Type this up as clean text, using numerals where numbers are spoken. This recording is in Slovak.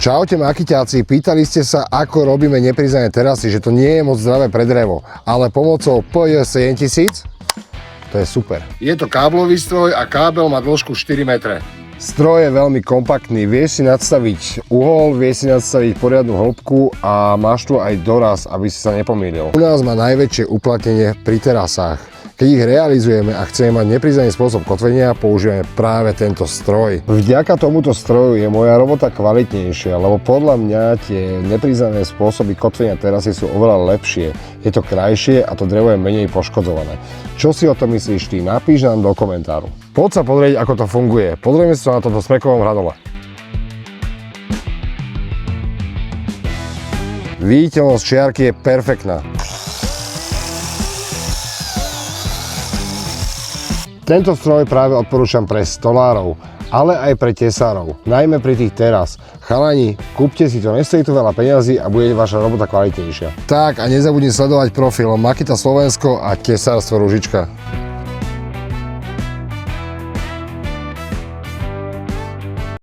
Čaute makyťáci, pýtali ste sa, ako robíme nepriznané terasy, že to nie je moc zdravé pre drevo, ale pomocou PJ 7000 to je super. Je to káblový stroj a kábel má dĺžku 4 metre. Stroj je veľmi kompaktný, vieš si nadstaviť uhol, vieš si nadstaviť poriadnu hĺbku a máš tu aj doraz, aby si sa nepomýlil. U nás má najväčšie uplatnenie pri terasách. Keď ich realizujeme a chceme mať nepriznaný spôsob kotvenia, používame práve tento stroj. Vďaka tomuto stroju je moja robota kvalitnejšia, lebo podľa mňa tie nepriznané spôsoby kotvenia terasy sú oveľa lepšie. Je to krajšie a to drevo je menej poškodzované. Čo si o tom myslíš ty? Napíš nám do komentáru. Poď sa pozrieť, ako to funguje. Pozrieme sa na toto smrekovom hradole. Viditeľnosť čiarky je perfektná. Tento stroj práve odporúčam pre stolárov, ale aj pre tesárov, najmä pri tých teras. Chalani, kúpte si to, nestojí to veľa peňazí a bude vaša robota kvalitnejšia. Tak a nezabudni sledovať profil Makita Slovensko a Tesárstvo Ružička.